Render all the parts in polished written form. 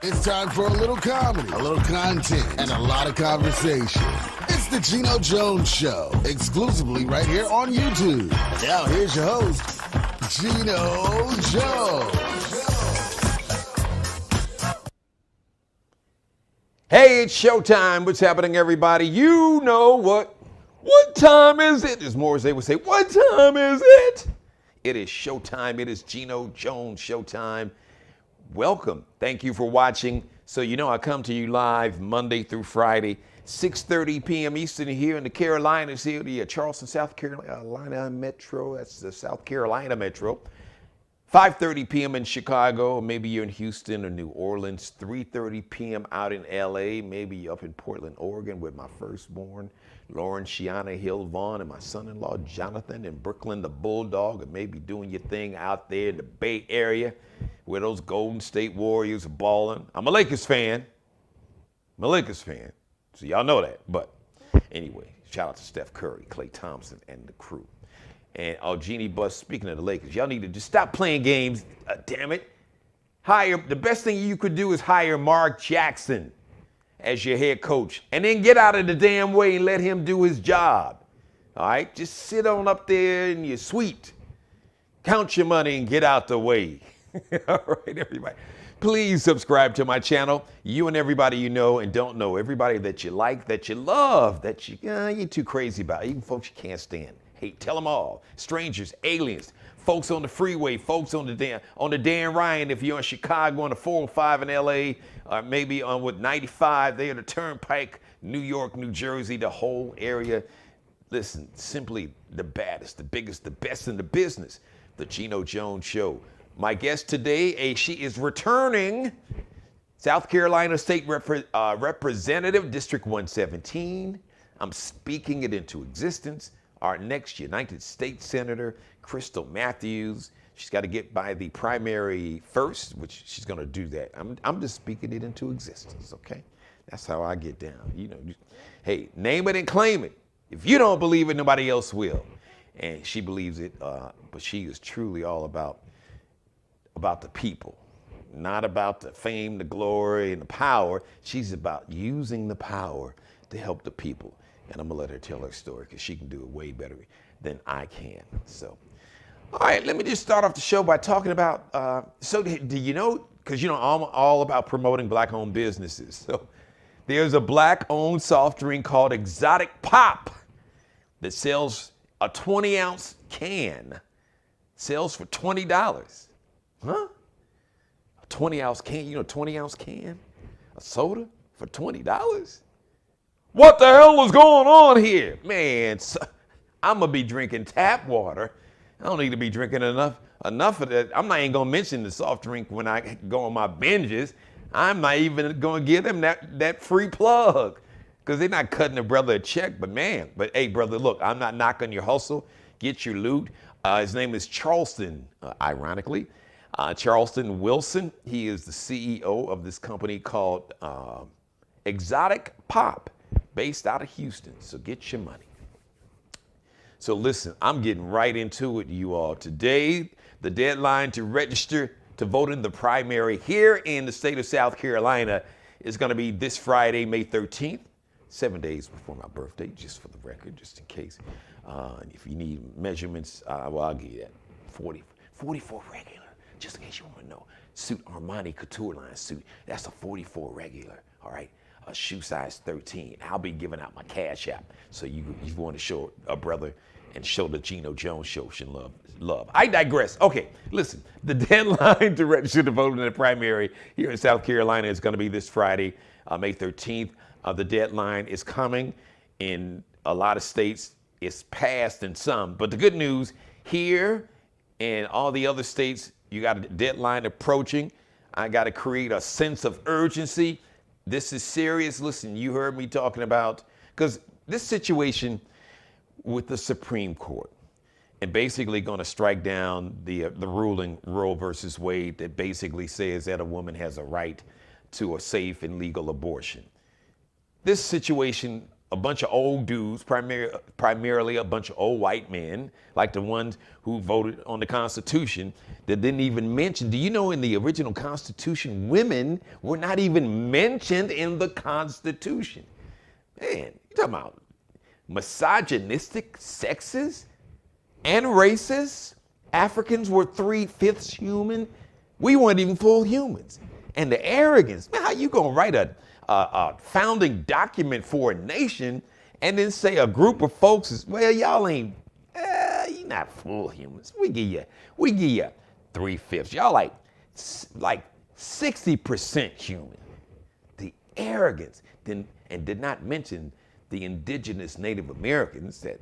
It's time for a little comedy, a little content, and a lot of conversation. It's the Geno Jones Show, exclusively right here on YouTube. Now here's your host, Geno Jones. Hey, it's showtime. What's happening, everybody? You know what? What time is it? As Morris, they would say, what time is it? It is showtime. It is Geno Jones showtime. Welcome. Thank you for watching. So you know I come to you live Monday through Friday, 6:30 p.m. Eastern here in the Carolinas, here, the Charleston, South Carolina Metro. That's the South Carolina Metro. 5:30 p.m. in Chicago, or maybe you're in Houston or New Orleans. 3:30 p.m. out in L.A., maybe you're up in Portland, Oregon with my firstborn, Lauren Shiana Hill Vaughn, and my son-in-law, Jonathan, in Brooklyn, the Bulldog, and maybe doing your thing out there in the Bay Area where those Golden State Warriors are balling. I'm a Lakers fan. So y'all know that. But anyway, shout out to Steph Curry, Klay Thompson, and the crew. And Genie Bus, speaking of the Lakers, y'all need to just stop playing games, damn it. The best thing you could do is hire Mark Jackson as your head coach, and then get out of the damn way and let him do his job. All right? Just sit on up there in your suite, count your money, and get out the way. All right, everybody. Please subscribe to my channel. You and everybody you know and don't know, everybody that you like, that you love, that you're too crazy about, even folks you can't stand. Hey, tell them all. Strangers, aliens, folks on the freeway, folks on the Dan Ryan, if you're in Chicago on the 405 in LA, or maybe on with 95 there, the Turnpike, New York, New Jersey, the whole area. Listen, simply the baddest, the biggest, the best in the business, the Geno Jones Show. My guest today, she is returning South Carolina State Representative, District 117. I'm speaking it into existence. Our next United States Senator, Krystle Matthews. She's got to get by the primary first, which she's going to do that. I'm just speaking it into existence, okay? That's how I get down. You know, hey, name it and claim it. If you don't believe it, nobody else will. And she believes it, but she is truly all about the people, not about the fame, the glory, and the power. She's about using the power to help the people. And I'm going to let her tell her story because she can do it way better than I can. So, all right, let me just start off the show by talking about, so do you know, because you know I'm all about promoting black-owned businesses. So there's a black-owned soft drink called Exotic Pop that sells a 20-ounce can, sells for $20. Huh? A 20-ounce can, you know, 20-ounce can, a soda for $20? What the hell is going on here? Man, I'm going to be drinking tap water. I don't need to be drinking enough of that. I'm not even going to mention the soft drink when I go on my binges. I'm not even going to give them that free plug because they're not cutting a brother a check. But hey, brother, look, I'm not knocking your hustle. Get your loot. His name is Charleston, ironically. Charleston Wilson. He is the CEO of this company called Exotic Pop, based out of Houston. So get your money. So listen, I'm getting right into it, you all. Today, the deadline to register to vote in the primary here in the state of South Carolina is going to be this Friday, May 13th, 7 days before my birthday, just for the record, just in case. And if you need measurements, well, I'll give you that. 44 regular, just in case you want to know. Suit, Armani Couture line suit, that's a 44 regular, all right? A shoe size 13. I'll be giving out my Cash App. So you want to show a brother and show the Geno Jones Show some love. I digress. Okay, listen. The deadline to register to vote in the primary here in South Carolina is going to be this Friday, May 13th. The deadline is coming in a lot of states. It's passed in some. But the good news, here and all the other states, you got a deadline approaching. I got to create a sense of urgency. This is serious. Listen, you heard me talking about, because this situation with the Supreme Court and basically going to strike down the ruling Roe versus Wade that basically says that a woman has a right to a safe and legal abortion. This situation a bunch of old dudes, primarily a bunch of old white men, like the ones who voted on the Constitution, that didn't even mention. Do you know in the original Constitution, women were not even mentioned in the Constitution? Man, you talking about misogynistic, sexist, and racist? Africans were 3/5 human. We weren't even full humans. And the arrogance, man, how you gonna write a founding document for a nation and then say a group of folks is, well, y'all ain't, you're not full humans. We give you 3/5. Y'all like 60% human. The arrogance, and did not mention the indigenous Native Americans that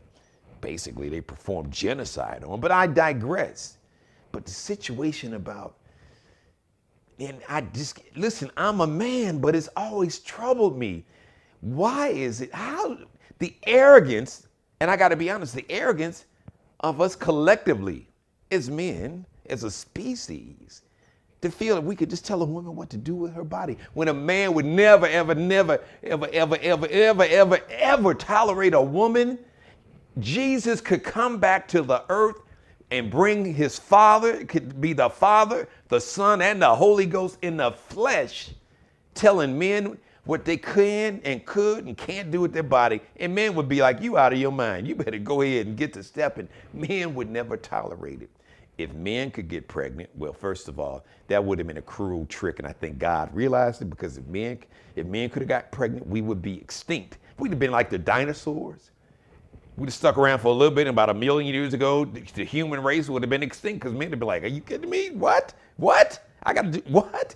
basically they performed genocide on, but I digress. But the situation about, and listen, I'm a man, but it's always troubled me. Why is it, how, the arrogance, and I gotta be honest, the arrogance of us collectively as men, as a species, to feel that we could just tell a woman what to do with her body, when a man would never, ever, never, ever, ever, ever, ever, ever, ever tolerate a woman. Jesus could come back to the earth and bring his Father, it could be the Father, the Son, and the Holy Ghost in the flesh, telling men what they can and could and can't do with their body. And men would be like, you out of your mind. You better go ahead and get to stepping. Men would never tolerate it. If men could get pregnant, well, first of all, that would have been a cruel trick, and I think God realized it, because if men could have got pregnant, we would be extinct. We'd have been like the dinosaurs. We'd have stuck around for a little bit, and about 1 million years ago, the human race would have been extinct, because men would be like, are you kidding me? What? I got to do what?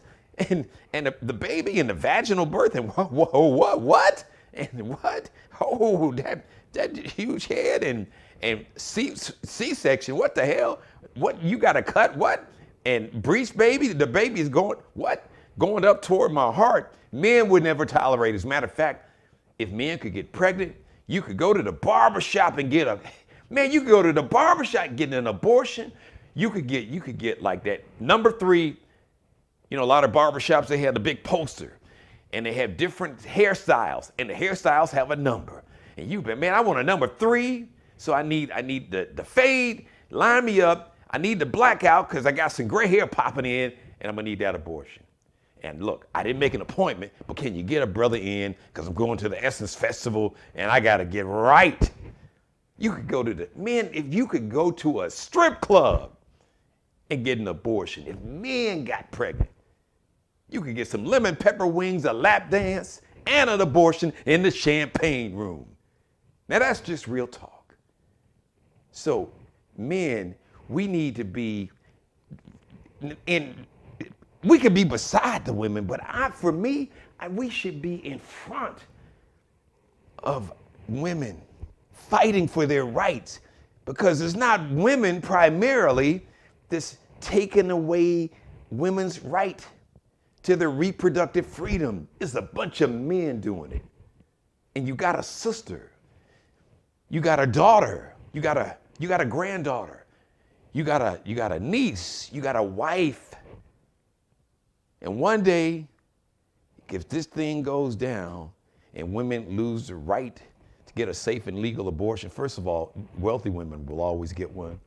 And the baby and the vaginal birth, and what? And what? Oh, that huge head and C-section, what the hell? What, you got to cut what? And breech baby, the baby is going, what? Going up toward my heart. Men would never tolerate it. As a matter of fact, if men could get pregnant, you could go to the barbershop and you could go to the barbershop and get an abortion. You could get like that number 3, a lot of barbershops, they have the big poster and they have different hairstyles, and the hairstyles have a number. And I want a number 3. So I need the fade, line me up. I need the blackout because I got some gray hair popping in, and I'm gonna need that abortion. And look, I didn't make an appointment, but can you get a brother in? Because I'm going to the Essence Festival and I gotta get right. You could go to if you could go to a strip club and get an abortion, if men got pregnant, you could get some lemon pepper wings, a lap dance, and an abortion in the champagne room. Now that's just real talk. So men, we need to be we could be beside the women, but we should be in front of women fighting for their rights, because it's not women primarily that's taking away women's right to their reproductive freedom. It's a bunch of men doing it. And you got a sister, you got a daughter, you got a granddaughter, you got a niece, you got a wife. And one day, if this thing goes down and women lose the right to get a safe and legal abortion, first of all, wealthy women will always get one.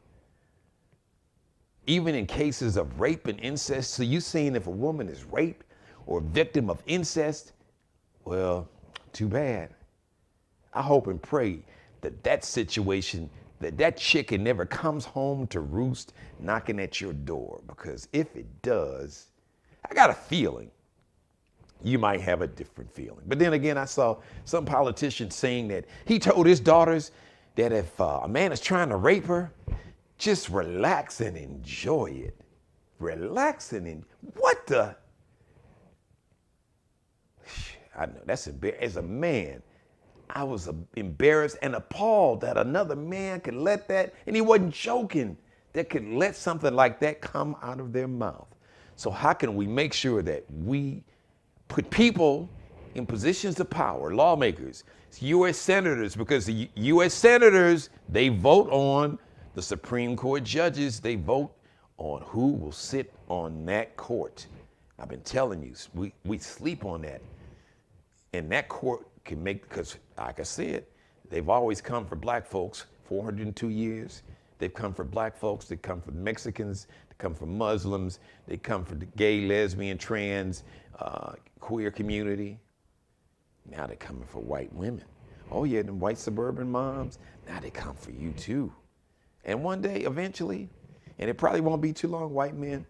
Even in cases of rape and incest, so you saying if a woman is raped or a victim of incest, well, too bad. I hope and pray that situation, that chicken never comes home to roost knocking at your door, because if it does, I got a feeling you might have a different feeling. But then again, I saw some politician saying that he told his daughters that if a man is trying to rape her, just relax and enjoy it. Relax and what the? I know that's embarrassing. As a man, I was embarrassed and appalled that another man could let that, and he wasn't joking, that could let something like that come out of their mouth. So how can we make sure that we put people in positions of power, lawmakers, U.S. senators, because the U.S. senators, they vote on the Supreme Court judges, they vote on who will sit on that court. I've been telling you, we sleep on that. And that court can make, because like I said, they've always come for black folks, 402 years. They've come for black folks, they come for Mexicans, they come for Muslims, they come for the gay, lesbian, trans, queer community. Now they're coming for white women. Oh yeah, them white suburban moms, now they come for you too. And one day, eventually, and it probably won't be too long, white men,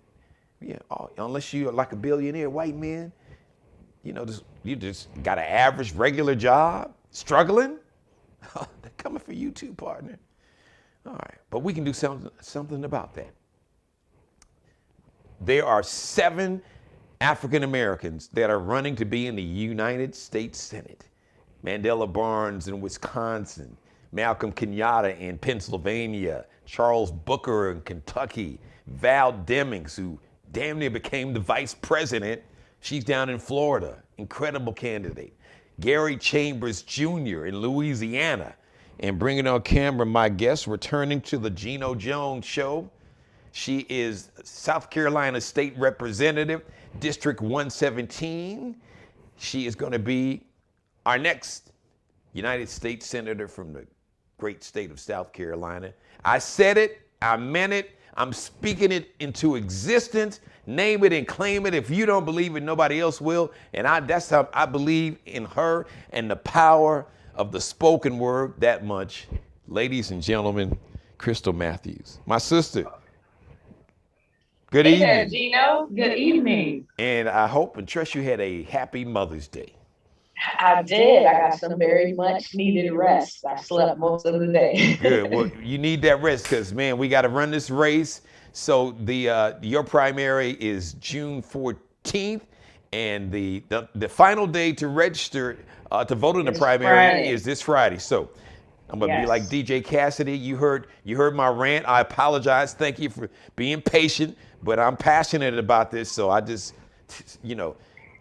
yeah, unless you're like a billionaire, white men, you just got an average, regular job, struggling, they're coming for you too, partner. All right, but we can do something about that. There are 7 African Americans that are running to be in the United States Senate. Mandela Barnes in Wisconsin, Malcolm Kenyatta in Pennsylvania, Charles Booker in Kentucky, Val Demings, who damn near became the vice president. She's down in Florida, incredible candidate. Gary Chambers Jr. in Louisiana. And bringing on camera my guest, returning to the Geno Jones Show. She is South Carolina State Representative, District 117. She is going to be our next United States Senator from the great state of South Carolina. I said it, I meant it, I'm speaking it into existence. Name it and claim it. If you don't believe it, nobody else will. And that's how I believe in her and the power of the spoken word that much. Ladies and gentlemen, Krystle Matthews, my sister. Good evening. Hey there, Geno. Good evening. And I hope and trust you had a happy Mother's Day. I did. I got some very much needed rest. I slept most of the day. Good. Well, you need that rest because, man, we got to run this race. So your primary is June 14th, and the final day to register to vote in the primary is this Friday. So I'm gonna be like DJ Cassidy. You heard my rant. I apologize. Thank you for being patient, but I'm passionate about this. So I just,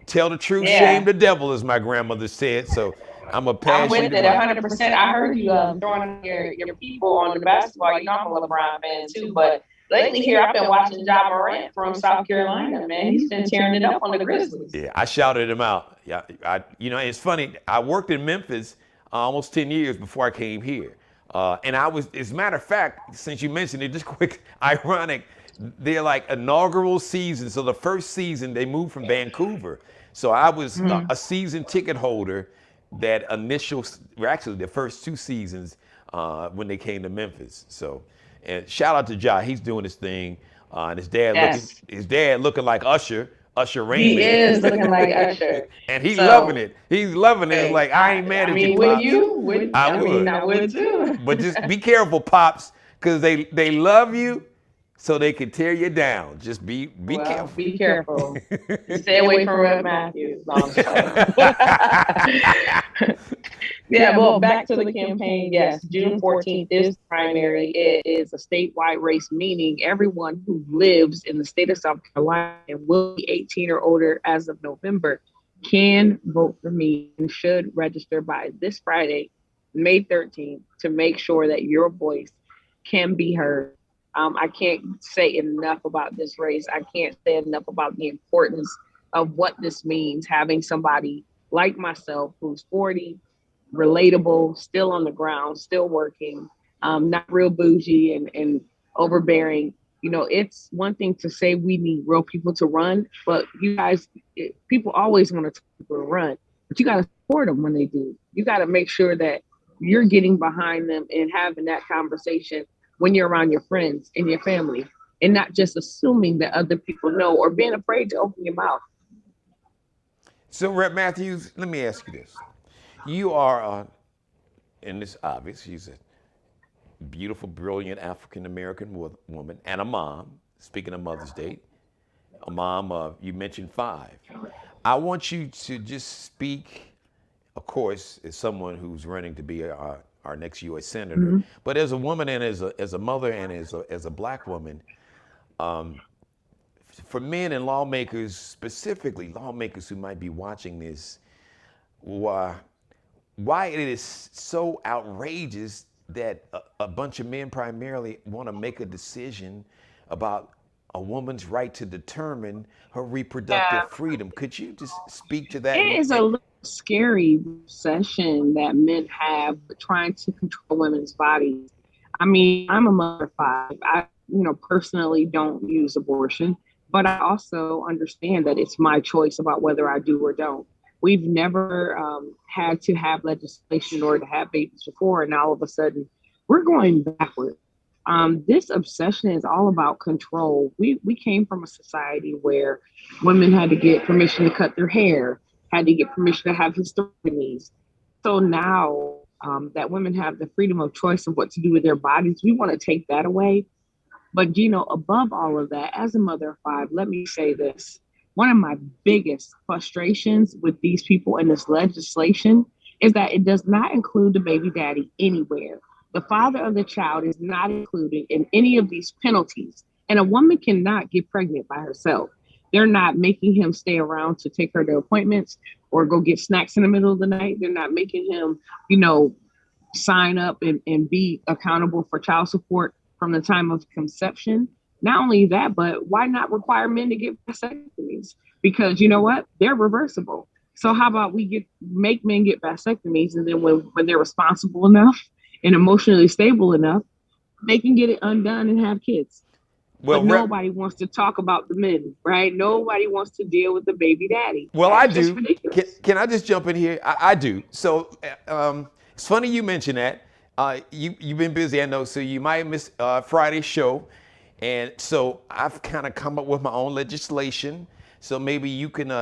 tell the truth, shame the devil, as my grandmother said. So I'm I'm with it 100%. I heard you throwing your people on the basketball. I'm a LeBron fan too, but lately here I've been watching Ja Morant from South Carolina. Man, he's been tearing it up on the Grizzlies. Yeah, I shouted him out. Yeah, it's funny. I worked in Memphis almost 10 years before I came here, and I was, as a matter of fact, since you mentioned it, just quick, ironic. They're like inaugural season. So the first season they moved from Vancouver. So I was a season ticket holder that actually the first 2 seasons when they came to Memphis. So, and shout out to Ja, he's doing his thing. And his dad looking like Usher Raymond. He is looking like Usher. And he's loving it. He's loving it. Like, I ain't mad at you, Pops. I would too. But just be careful, Pops, because they love you, so they can tear you down. Just be careful. Be careful. Stay away from Red Matthews. Yeah, well, back to the campaign. Yes, June 14th is primary. It is a statewide race, meaning everyone who lives in the state of South Carolina and will be 18 or older as of November can vote for me and should register by this Friday, May 13th, to make sure that your voice can be heard. I can't say enough about this race. I can't say enough about the importance of what this means, having somebody like myself who's 40, relatable, still on the ground, still working, not real bougie and overbearing. It's one thing to say we need real people to run, but you guys, people always want to tell people to run, but you got to support them when they do. You got to make sure that you're getting behind them and having that conversation when you're around your friends and your family, and not just assuming that other people know or being afraid to open your mouth. So, Rep. Matthews, let me ask you this. You are, and it's obvious, she's a beautiful, brilliant African-American woman and a mom, speaking of Mother's Day, a mom of, you mentioned 5. I want you to just speak, of course, as someone who's running to be our next U.S. Senator, but as a woman and as a mother and as a Black woman, for men and lawmakers, specifically lawmakers who might be watching this, why it is so outrageous that a bunch of men primarily want to make a decision about a woman's right to determine her reproductive freedom. Could you just speak to that? It is a little scary obsession that men have with trying to control women's bodies. I mean, I'm a mother of five. I, personally don't use abortion, but I also understand that it's my choice about whether I do or don't. We've never had to have legislation or to have babies before, and all of a sudden, we're going backward. This obsession is all about control. We came from a society where women had to get permission to cut their hair, had to get permission to have hysterectomies. So now that women have the freedom of choice of what to do with their bodies, we want to take that away. But, above all of that, as a mother of five, let me say this. One of my biggest frustrations with these people and this legislation is that it does not include the baby daddy anywhere. The father of the child is not included in any of these penalties. And a woman cannot get pregnant by herself. They're not making him stay around to take her to appointments or go get snacks in the middle of the night. They're not making him, sign up and be accountable for child support from the time of conception. Not only that, but why not require men to get vasectomies? Because you know what? They're reversible. So how about we make men get vasectomies, and then when they're responsible enough and emotionally stable enough, they can get it undone and have kids. Well, but nobody wants to talk about the men, right? Nobody wants to deal with the baby daddy. Well, I do. Can I just jump in here? I do. So it's funny you mention that. You've been busy, I know, so you might have missed Friday's show. And so I've kind of come up with my own legislation. So maybe you can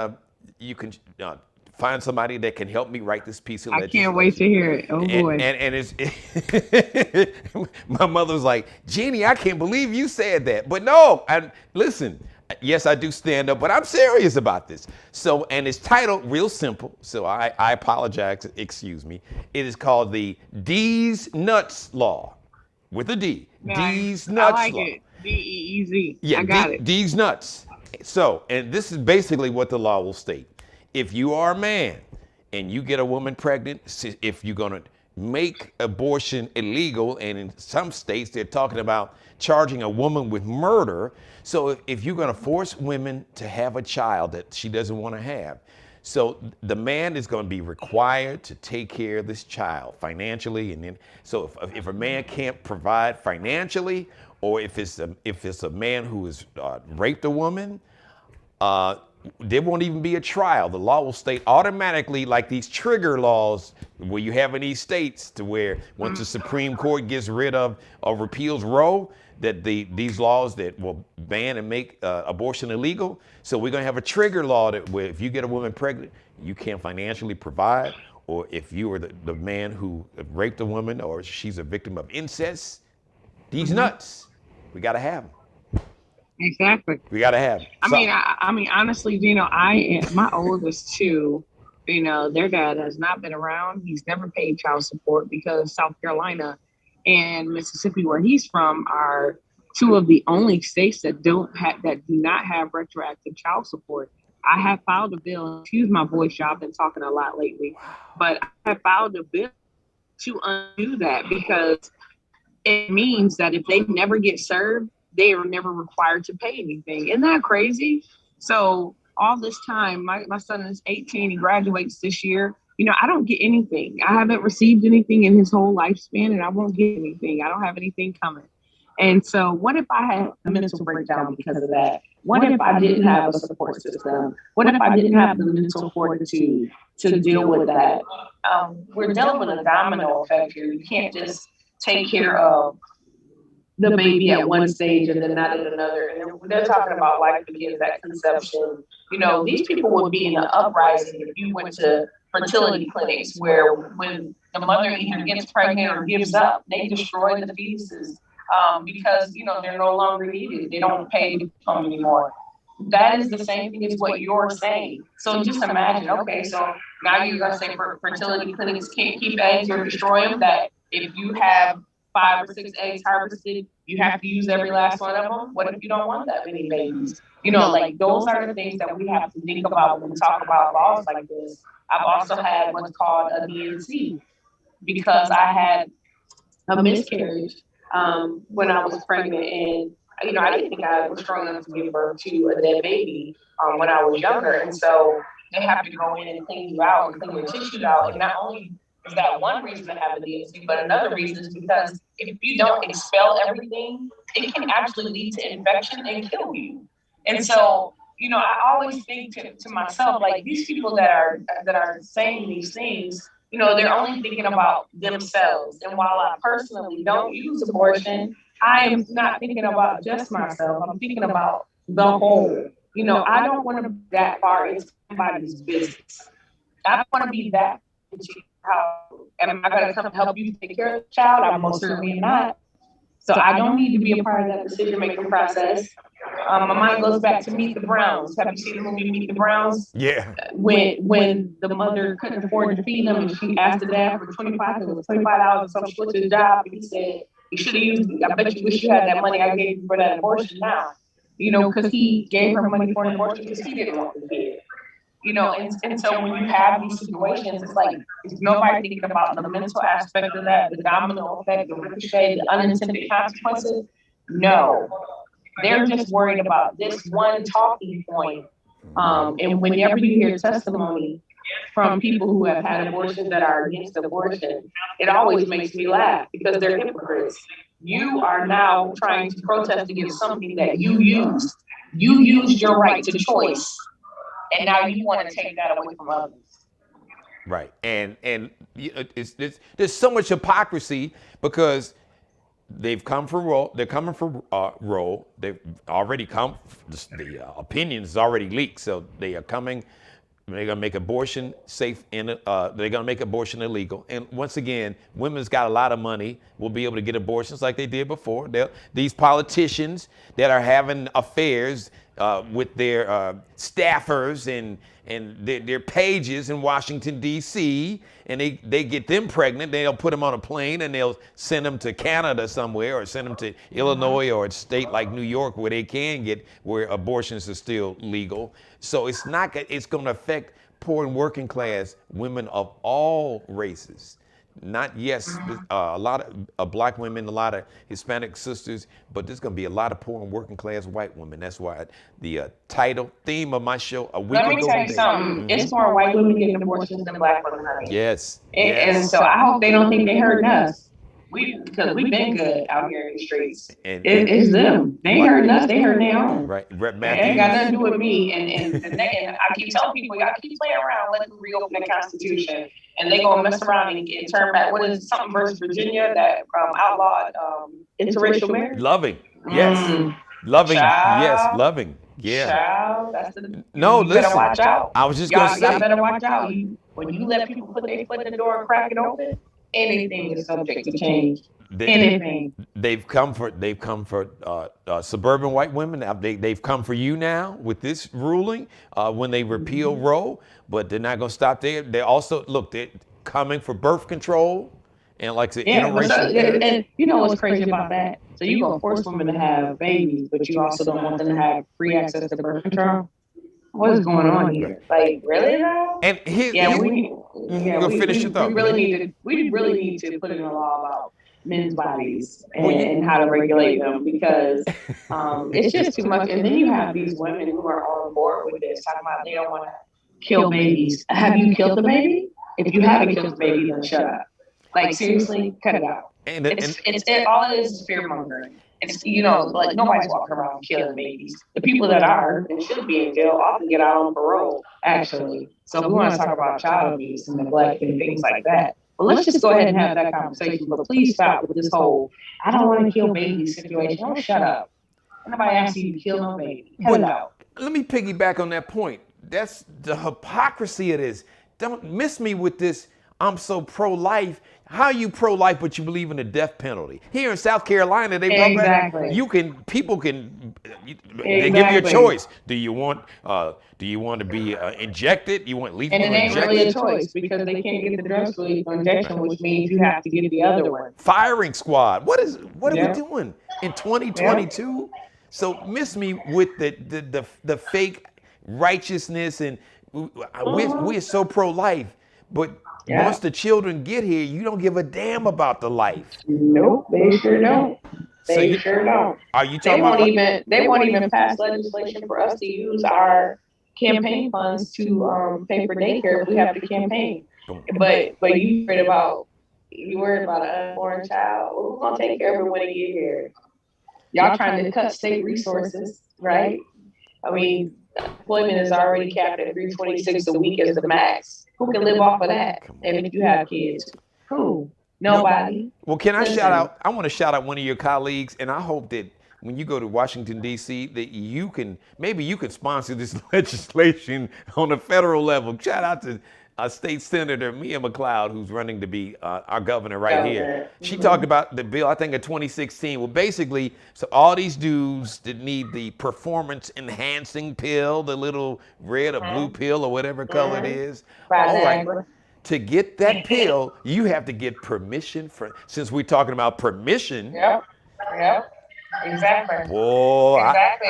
find somebody that can help me write this piece of legislation. I can't wait to hear it. Oh boy. And it's my mother was like, Jeannie, I can't believe you said that. But no, listen, yes, I do stand up, but I'm serious about this. So, and it's titled real simple. So I apologize, excuse me. It is called the D's Nuts Law with a D. Nice. D's Nuts Law. I like Law. it. D-E-E-Z. Yeah, I got it. D's Nuts. So, and this is basically what the law will state. If you are a man and you get a woman pregnant, if you're going to make abortion illegal, and in some states they're talking about charging a woman with murder. So if you're going to force women to have a child that she doesn't want to have, so the man is going to be required to take care of this child financially. And then, so if a man can't provide financially, or if it's a man who has raped a woman, there won't even be a trial. The law will state automatically, like these trigger laws where you have in these states, to where once the Supreme Court gets rid of or repeals Roe, that these laws that will ban and make abortion illegal. So we're going to have a trigger law that where if you get a woman pregnant, you can't financially provide, or if you are the man who raped a woman or she's a victim of incest, these nuts, we got to have them. Exactly. We got to have them. I mean, honestly, my oldest two, their dad has not been around. He's never paid child support because South Carolina and Mississippi, where he's from, are two of the only states that do not have retroactive child support. I have filed a bill. Excuse my voice, y'all. I've been talking a lot lately, but I have filed a bill to undo that, because it means that if they never get served, they are never required to pay anything. Isn't that crazy? So all this time, my son is 18. He graduates this year. I don't get anything. I haven't received anything in his whole lifespan, and I won't get anything. I don't have anything coming. And so what if I had a mental breakdown because of that? What if I didn't have a support system? What if I didn't have the mental fortitude to deal with that? We're dealing with a domino effect here. You can't just take care of the baby at one stage and then not at another. And they're talking about life begins at conception. These people would be in an uprising if you went to fertility clinics where when the mother either gets pregnant or gives up, they destroy the fetuses because, they're no longer needed. They don't pay to come anymore. That is the same thing as what you're saying. So just imagine, okay, so now you're going to say fertility clinics can't keep eggs or destroy them, that if you have 5 or 6 eggs harvested, you have to use every last one of them. What if you don't want that many babies? Those are the things that we have to think about when we talk about laws like this. I've also had what's called a DNC because I had a miscarriage when I was pregnant, and I didn't think I was strong enough to give birth to a dead baby when I was younger, and so they have to go in and clean you out and clean your tissues out. And not only is that one reason to have a DNC, but another reason is because if you don't expel everything, it can actually lead to infection and kill you. And so, I always think to myself, like these people that are saying these things, they're only thinking about themselves. And while I personally don't use abortion, I am not thinking about just myself. I'm thinking about the whole. I don't want to be that far into somebody's business. I don't want to be that into how am I going to come help you take care of the child? I most certainly am not. So I don't need to be a part of that decision making process. My mind goes back to Meet the Browns. Have you seen the movie Meet the Browns? Yeah. When the mother couldn't afford to feed them and she asked the dad for 25, it was $25, so she went to the job and he said, you should have used it. I bet you wish you had that money I gave you for that abortion now. Because he gave her money for an abortion because he didn't want the kid. And so when you have these situations, it's like, is nobody thinking about the mental aspect of that, the domino effect, the ricochet, the unintended consequences? No. They're just worried about this one talking point. And whenever you hear testimony from people who have had abortions that are against abortion, it always makes me laugh because they're hypocrites. You are now trying to protest against something that you used. You used your right to choice. And now you want to take that away from others. Right. And there's so much hypocrisy because they've come for Roe. They're coming for Roe. They've already come. The opinions is already leaked. So they are coming. They're going to make abortion safe. They're going to make abortion illegal. And once again, women's got a lot of money. Will be able to get abortions like they did before. These politicians that are having affairs with their staffers and their pages in Washington, D.C., and they get them pregnant. They'll put them on a plane and they'll send them to Canada somewhere or send them to Illinois or a state like New York where they can get, where abortions are still legal. So it's going to affect poor and working class women of all races. Not, yes, a lot of black women, a lot of Hispanic sisters, but there's going to be a lot of poor and working class white women. That's why the title, theme of my show a week ago. Let me tell you something. Mm-hmm. It's more white women getting abortions than black women, honey. Yes. And so I hope they don't think they hurting us. Because we've been good out here in the streets. It's them. They ain't hurting us. They hurting their own. Right. Rep Matthews. It ain't got nothing to do with me. And I keep telling people, y'all keep playing around, let them reopen the Constitution. And they gonna mess around and turn back. What is it, something versus Virginia that outlawed interracial marriage? Loving. Yes. Loving. Child. Yes. Loving. Yeah. Child, that's the. No, you listen. Better watch out. I was just gonna say. Y'all better watch out. When you let people put their foot in the door and crack it open, anything is subject to change. Anything. They've come for suburban white women. They've come for you now with this ruling when they repeal Roe, but they're not going to stop there. They're coming for birth control and like the interracial. And you know what's crazy about that? So you're going to force women to have babies, but you also don't want them to have free access to birth control. What is going on here? Like, really? And we finish your thought. We really need to put in a law about men's bodies and how to regulate them because it's just too much. And then you have these women who are on board with this, talking about they don't want to kill babies. Have you killed the baby? If you haven't killed the baby, then shut up. Like, seriously, cut it out. All it is fear mongering. It's, like nobody's walking around killing babies. The people that are and should be in jail often get out on parole, actually. So we want to talk about child abuse and neglect and things like that. But let's just go ahead and have that conversation. But please stop with this whole, I don't want to kill babies situation. Don't shut up. Nobody asked you to kill no baby. Cut it out. Let me piggyback on that point. That's the hypocrisy of this. Don't miss me with this, I'm so pro-life. How are you pro-life but you believe in the death penalty? Here in South Carolina, they people can they give you a choice. Do you want to be injected? You want lethal injection? And it ain't really a choice because they can't get the drugs for lethal injection, which means you have to get the other one. Firing squad. What are we doing in 2022? Yeah. So miss me with the fake righteousness and we're so pro-life, but once the children get here, you don't give a damn about the life. Nope, they sure don't. Sure don't. Are you talking about? They won't even pass legislation for us to use our campaign funds to pay for daycare if we have to campaign. Boom. But you worried about an unborn child. Well, who's gonna take care of it when they get here? Y'all trying to cut state resources, right? I mean, employment is already capped at $326 a week as the max. Who can live off of that? And if you have kids, who? Nobody. Well, can I shout out? I want to shout out one of your colleagues, and I hope that when you go to Washington, D.C., that you can sponsor this legislation on a federal level. Shout out to State Senator Mia McLeod, who's running to be our governor here. She talked about the bill, I think, in 2016. Well, basically, so all these dudes that need the performance enhancing pill, the little red or blue pill or whatever color it is. All right. To get that pill, you have to get permission since we're talking about permission. Yep. Exactly. Boy, exactly.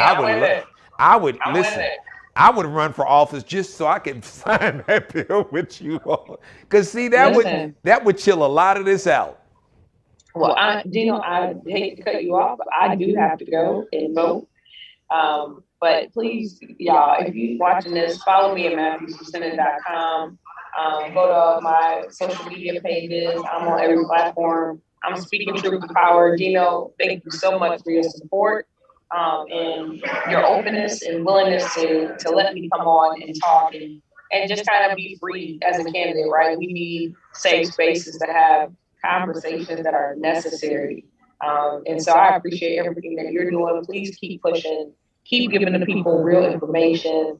I would run for office just so I could sign that bill with you all. Because see, that would chill a lot of this out. Well, Geno, I hate to cut you off, but I do have to go and vote. But please, y'all, if you're watching this, follow me at MatthewsForSenate.com. Go to my social media pages. I'm on every platform. I'm speaking truth to power. Geno, thank you so much for your support and your openness and willingness to let me come on and talk and just kind of be free as a candidate, right? We need safe spaces to have conversations that are necessary. And so I appreciate everything that you're doing. Please keep pushing, keep giving the people real information.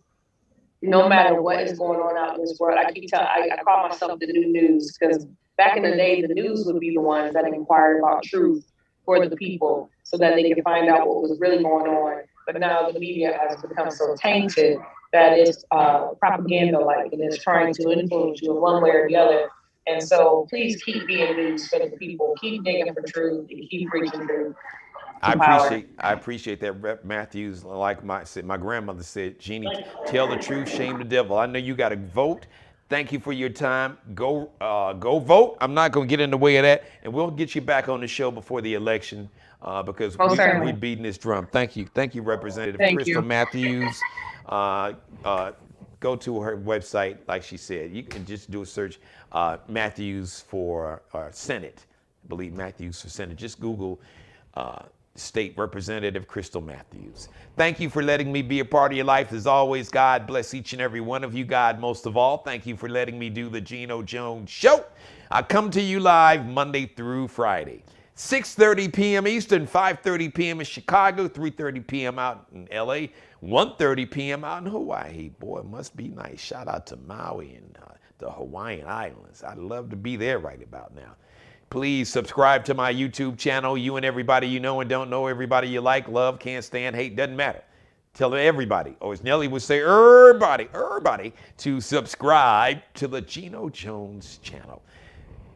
No matter what is going on out in this world, I call myself the new news, because back in the day, the news would be the ones that inquired about truth for the people so that they could find out what was really going on. But now the media has become so tainted that it's propaganda-like and it's trying to influence you in one way or the other. And so please keep being news for the people, keep digging for truth, and keep preaching truth. I appreciate that, Rep. Matthews. Like my grandmother said, Jeannie, tell the truth, shame the devil. I know you got to vote. Thank you for your time. Go vote. I'm not going to get in the way of that, and we'll get you back on the show before the election because we're beating this drum. Thank you, Representative Krystle Matthews. Go to her website, like she said. You can just do a search, Matthews for Senate. I believe Matthews for Senate. Just Google State Representative Krystle Matthews. Thank you for letting me be a part of your life. As always, God bless each and every one of you. God, most of all, thank you for letting me do the Geno Jones Show. I come to you live Monday through Friday, 6:30 p.m. Eastern, 5:30 p.m. in Chicago, 3:30 p.m. out in L.A., 1:30 p.m. out in Hawaii. Boy, it must be nice. Shout out to Maui and the Hawaiian Islands. I'd love to be there right about now. Please subscribe to my YouTube channel. You and everybody you know and don't know, everybody you like, love, can't stand, hate, doesn't matter. Tell everybody, or as Nelly would say, everybody to subscribe to the Geno Jones channel.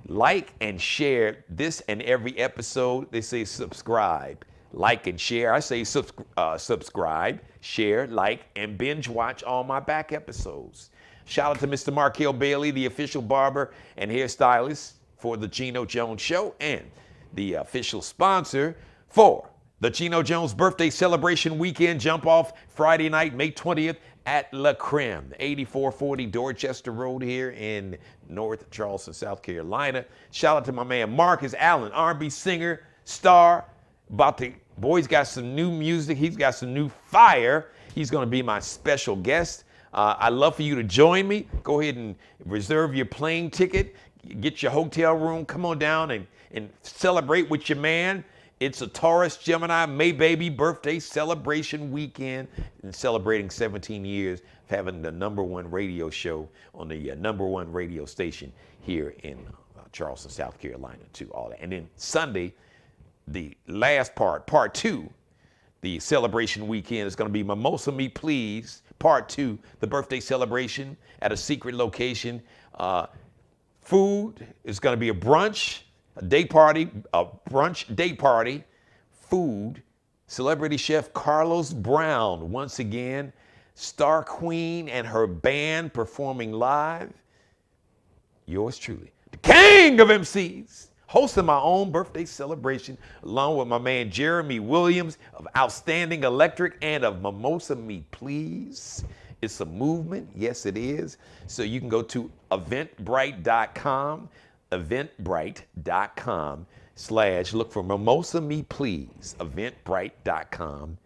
Like and share this and every episode. They say subscribe, like and share. I say subscribe, share, like, and binge watch all my back episodes. Shout out to Mr. Markel Bailey, the official barber and hairstylist for the Geno Jones Show and the official sponsor for the Geno Jones Birthday Celebration Weekend Jump Off Friday night, May 20th at La Creme, 8440 Dorchester Road here in North Charleston, South Carolina. Shout out to my man Marcus Allen, R&B singer, star. Boy's got some new music. He's got some new fire. He's going to be my special guest. I'd love for you to join me. Go ahead and reserve your plane ticket. Get your hotel room. Come on down and celebrate with your man. It's a Taurus Gemini May baby birthday celebration weekend and celebrating 17 years of having the #1 radio show on the #1 radio station here in Charleston, South Carolina, too. All that. And then Sunday, the last part 2, the celebration weekend is going to be Mimosa Me Please, part 2, the birthday celebration at a secret location. Food is going to be a brunch, a brunch day party, food, celebrity chef Carlos Brown, once again, Star Queen and her band performing live. Yours truly, the king of MCs, hosting my own birthday celebration along with my man Jeremy Williams of Outstanding Electric and of Mimosa Me Please. It's a movement. Yes, it is. So you can go to eventbrite.com, eventbrite.com / look for Mimosa Me Please, eventbrite.com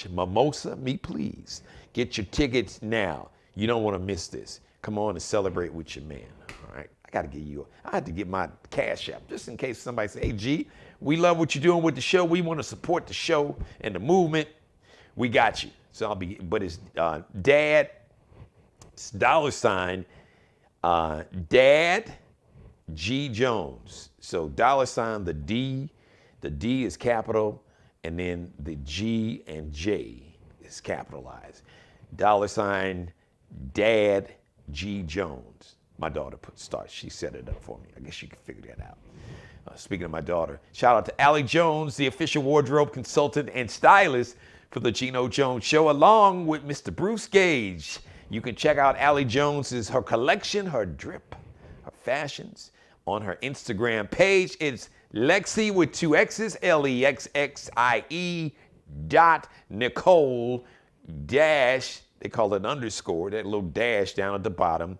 / Mimosa Me Please. Get your tickets now. You don't want to miss this. Come on and celebrate with your man. All right. I had to get my cash app just in case somebody say, hey, G, we love what you're doing with the show. We want to support the show and the movement. We got you. So but it's Dad, it's $, Dad G Jones. So $, the D is capital, and then the G and J is capitalized. $, Dad G Jones. My daughter she set it up for me. I guess you can figure that out. Speaking of my daughter, shout out to Allie Jones, the official wardrobe consultant and stylist for the Geno Jones Show, along with Mr. Bruce Gage. You can check out Allie Jones's her collection, her drip, her fashions on her Instagram page. It's Lexi with 2 X's, LEXXIE .Nicole dash, they call it underscore, that little dash down at the bottom,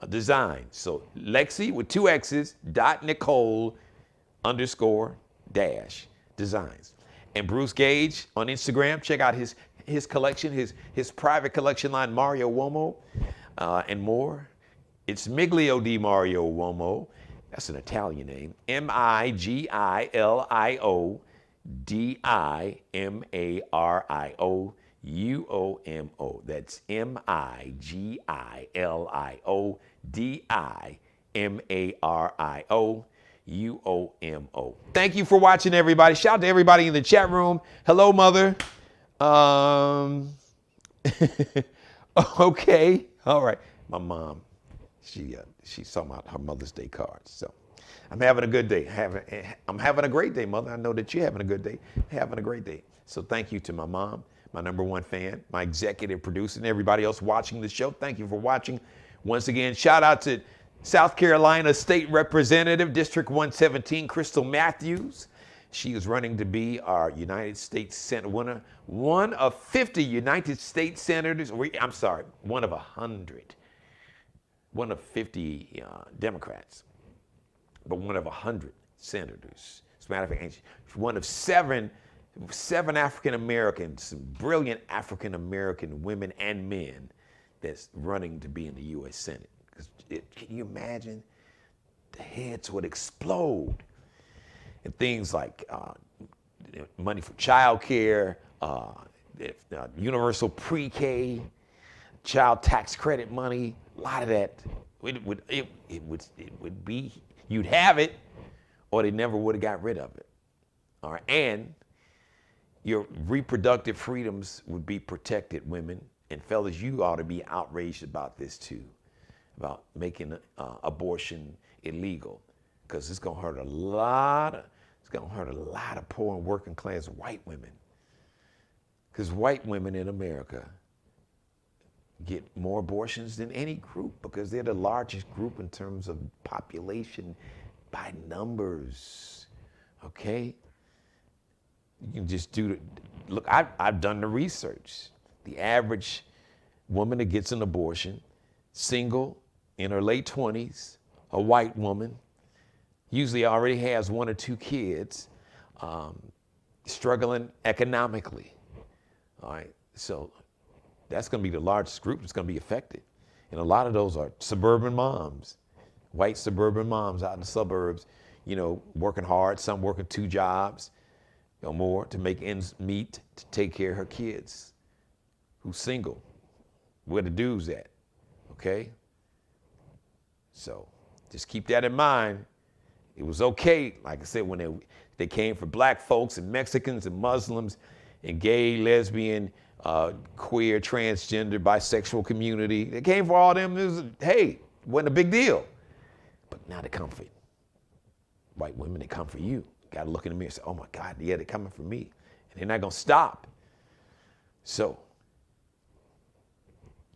design. So Lexi with 2 X's .Nicole underscore dash designs. And Bruce Gage on Instagram, check out his collection, his private collection line, Mario Uomo, and more. It's Miglio di Mario Uomo. That's an Italian name. MIGILIODIMARIOUOMO. That's MIGILIODIMARIOUOMO. Thank you for watching, everybody. Shout out to everybody in the chat room. Hello, Mother. Okay. All right. My mom, she saw her Mother's Day cards. So I'm having a good day. I'm having a great day, Mother. I know that you're having a good day. Having a great day. So thank you to my mom, my #1 fan, my executive producer, and everybody else watching the show. Thank you for watching. Once again, shout out to South Carolina State Representative, District 117, Krystle Matthews. She is running to be our United States Senator, one of 50 United States Senators, I'm sorry, one of 100, one of 50 Democrats, but one of 100 senators. As a matter of fact, one of seven African Americans, some brilliant African American women and men that's running to be in the U.S. Senate. Can you imagine? The heads would explode. And things like money for child care, universal pre-K, child tax credit money, a lot of that. It would be, you'd have it, or they never would have got rid of it. All right, and your reproductive freedoms would be protected, women. And fellas, you ought to be outraged about this too, about making abortion illegal, because it's gonna hurt a lot of poor and working class white women. Because white women in America get more abortions than any group, because they're the largest group in terms of population by numbers. Okay? You can just look, I've done the research. The average woman that gets an abortion, single, in her late 20s, a white woman, usually already has 1 or 2 kids, struggling economically. All right, so that's going to be the largest group that's going to be affected. And a lot of those are suburban moms, white suburban moms out in the suburbs, working hard, some working 2 jobs or more to make ends meet to take care of her kids. Who's single? Where the dudes at? Okay? So just keep that in mind. It was okay, like I said, when they came for black folks and Mexicans and Muslims and gay, lesbian, queer, transgender, bisexual community. They came for all them. It wasn't a big deal. But now they come for white women, they come for you. Got to look in the mirror and say, oh my God, yeah, they're coming for me. And they're not going to stop. So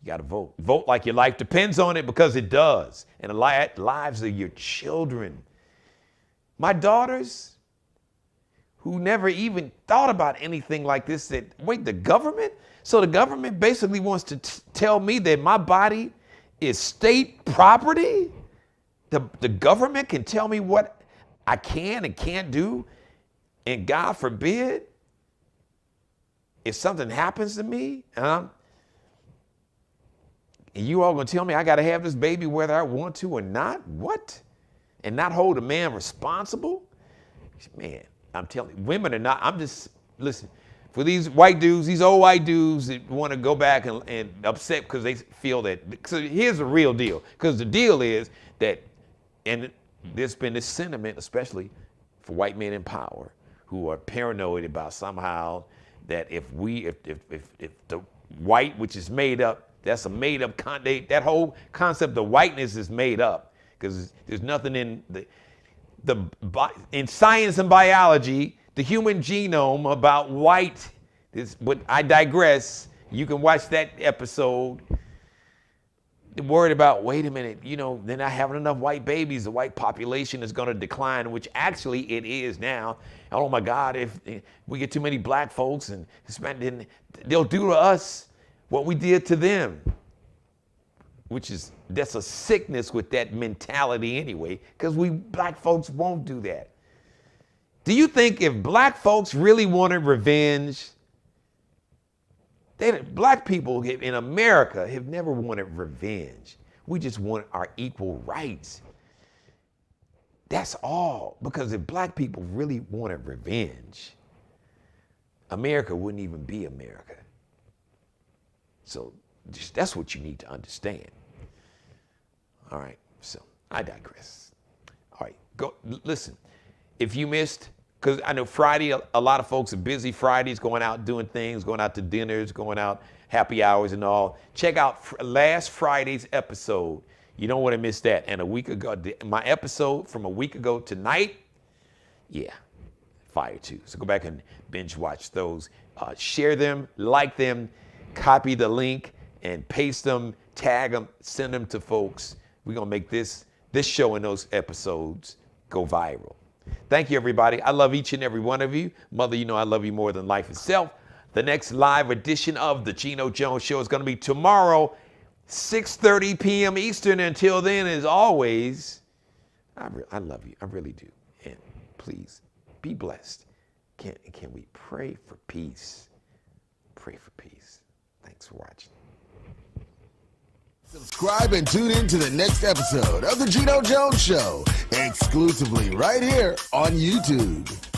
you got to vote. Vote like your life depends on it, because it does. And the lives of your children. My daughters, who never even thought about anything like this said, wait, the government? So the government basically wants to tell me that my body is state property? The government can tell me what I can and can't do? And God forbid, if something happens to me, and you all gonna tell me I gotta have this baby whether I want to or not? What? And not hold a man responsible? Man, I'm telling you, women are not, listen, for these white dudes, these old white dudes that want to go back and upset because they feel that, so here's the real deal. Because the deal is that, and there's been this sentiment, especially for white men in power, who are paranoid about somehow that if the white, which is made up, that's a made up, that whole concept of whiteness is made up. Because there's nothing in in science and biology, the human genome about white is what I digress. You can watch that episode. Worried about, wait a minute, they're not having enough white babies. The white population is going to decline, which actually it is now. Oh my God, if we get too many black folks and Hispanic, they'll do to us what we did to them. That's a sickness with that mentality anyway, because we black folks won't do that. Do you think if black folks really wanted revenge, black people in America have never wanted revenge. We just want our equal rights. That's all. Because if black people really wanted revenge, America wouldn't even be America. So that's what you need to understand. All right, so I digress. All right, go listen. If you missed, because I know Friday, a lot of folks are busy Fridays, going out doing things, going out to dinners, going out happy hours and all. Check out last Friday's episode. You don't want to miss that. And a week ago, my episode from a week ago tonight, yeah, fire too. So go back and binge watch those. Share them, like them, copy the link, and paste them, tag them, send them to folks. We're going to make this show and those episodes go viral. Thank you, everybody. I love each and every one of you. Mother, I love you more than life itself. The next live edition of the Geno Jones Show is going to be tomorrow, 6:30 p.m. Eastern. Until then, as always, I love you. I really do. And please, be blessed. Can we pray for peace? Pray for peace. Thanks for watching. Subscribe and tune in to the next episode of The Geno Jones Show, exclusively right here on YouTube.